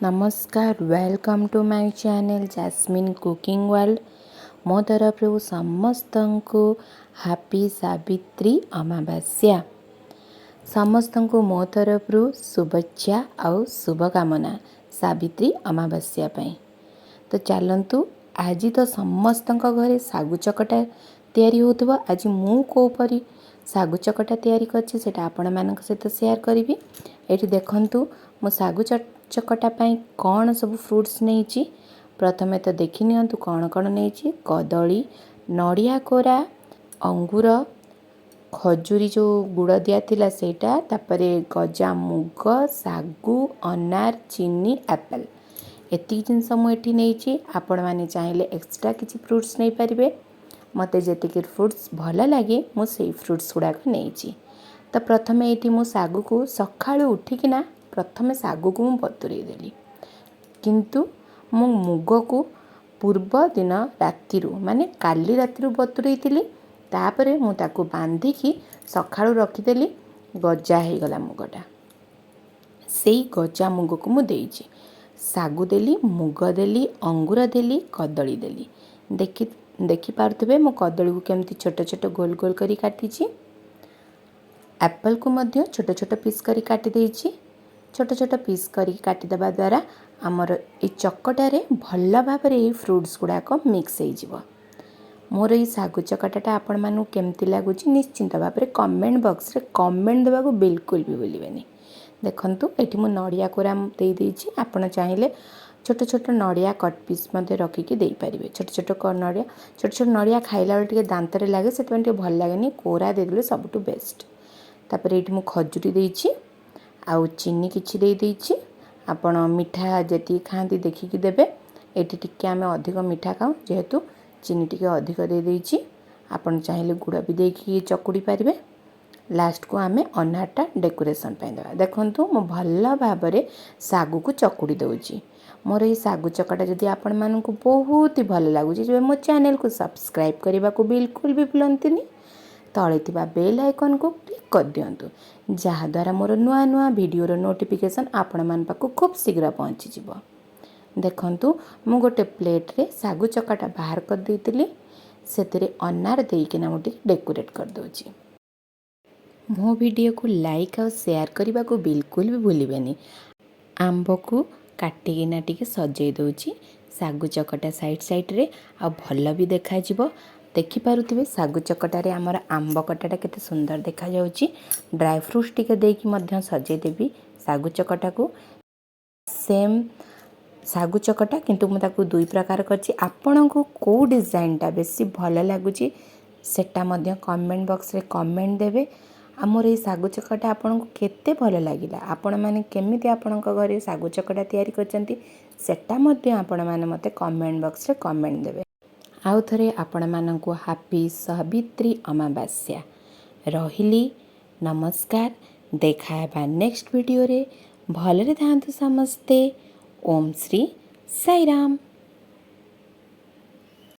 नमस्कार, welcome to my channel Jasmine cooking world. मो तरफ समस्त को हैप्पी सावित्री अमावास्या। समस्त को मो तरफ शुभेच्छा और शुभकामना सावित्री अमावास्या पाई। तो चलतु आज तो समस्त घरे सागु चकटा तैयारी होतबो। आज मु कोपरी सागु चकटा तैयारी करछि सेटा आपण मानक सहित शेयर करी। एठी देखंतु मो सागु चकटा पाई कौन सब फ्रूट्स नहीं। प्रथमे तो देखि नियंतु कौन कौन नहीं। कदली, नड़िया कोरा, अंगूर, खजूरी जो गुड़ दिया थिला सेटा, तापरे गजा मुग, सागु, अनार, चीनी, एप्पल एति जिनस मुझे नहीं। आपण मैंने चाहिए एक्सट्रा किसी फ्रूट्स नहीं पारे। मते जेतिक फ्रूट्स भल लगे मुझे फ्रूट्स गुड़ाक नहीं। तो प्रथमे ये मु सागु को सकाळु उठिकिना प्रथमे सागु को मु बतुरे देली, किंतु मु मुग को पूर्व दिन राति माने काली राति बतुरे थी। तापरे मु ताकू बांधिकी सकाळु रखीदेली। गजा हो गला मुगटा, से गजा मुग को मु देइछि। सागु देली, मुग देली, अंगूर देली, कदली देली। देखि पारुथिबे मु कदली को केमती छोट छोट गोल गोल करी काटिछि। एप्पल को मध्य छोट छोट पीस करी काटी देइछि। छोट छोट पीस करी काटिदेवा द्वारा आमर ये चकटारे भल भाव ये फ्रूट्स गुड़ाक मिक्स हो। मोर ये सागु चकटाटा आपण मानू केमती लगुच निश्चिंत भाव में कमेंट बॉक्स रे कमेंट देवा बिल्कुल भी भूलिबेनी। देखंतु एठी मु नड़िया कोरा दे देइछि। आपण चाहिए छोट छोट नड़िया कट पीस मध्य रखिकी दे पारिबे। छोट छोट नड़िया खाइला बेले टिके दांतरे लागे, सेटमें टिके भल लागेनी। कोरा दे देले सबटु बेस्ट। तापर एठी मु खजूरी देइछि आउ चीनी किछि दे देइछि। आपण मिठा जति खाती देखिकी देबे। एठी टिके आमे अधिक मिठा खाऊ जेहेतु चीनी टिके अधिक दे देइछि। आपण चाहिए गुड़ भी देखिए चकुड़ी पारिबे। लास्ट को आमे अनारटा डेकोरेशन पे देबा। देखंतु मो भल भाव में सागु को चकुड़ी दउछि। मोर ये सागु चकटा जदि आपण मानकु बहुत ही भल लागुछि जे मो चैनल को सब्सक्राइब करबा को बिल्कुल भी भूलंतिनी। तले थिबा बेल आइकन को क्लिक कर दियंतु, जहा द्वारा मोर नुआ नुआ वीडियो नोटिफिकेशन आपण मान पाकु खूब शीघ्र पहुँची जिवो। देखंतु मु गोटे प्लेट रे सागु चकटा बाहर कर देइतिली। सेतिरे अनार देइकिना मु टिके डेकोरेट कर दोछि। मो वीडियो को लाइक और शेयर करने को बिल्कुल भी भूलिबेनी। आंब को काटिकिना टिके सजै दोछि सागु चकटा साइड साइड रे आ भल भी देखा जिवो। देखि पारुथिबे सागु चकटारे आमर आंब कटाटा केते सुंदर देखा जाउछि। ड्राई फ्रूट्स टिके देकी मध्य सजै देबी सागु चकटा को। सेम सागु चकटा किंतु मु ताकू दुई प्रकार करछि। आपण को को डिजाइनटा बेसी भल लागुछि सेटा मध्य कमेंट बॉक्स रे कमेंट देबे। आमर ये सागु चकटा आपन को केते भल लागिला, आपण माने केमिति आपण घरे सागु चकटा तैयारी करचंती सेटा मध्य आपण माने मते कमेंट बॉक्स रे कमेंट देबे। आउ थरे आपण मानकु हैप्पी सावित्री अमावास्या रहिली। नमस्कार, देखा हेबा नेक्स्ट वीडियो रे। भलरे थांतु समस्ते। ओम श्री साई राम।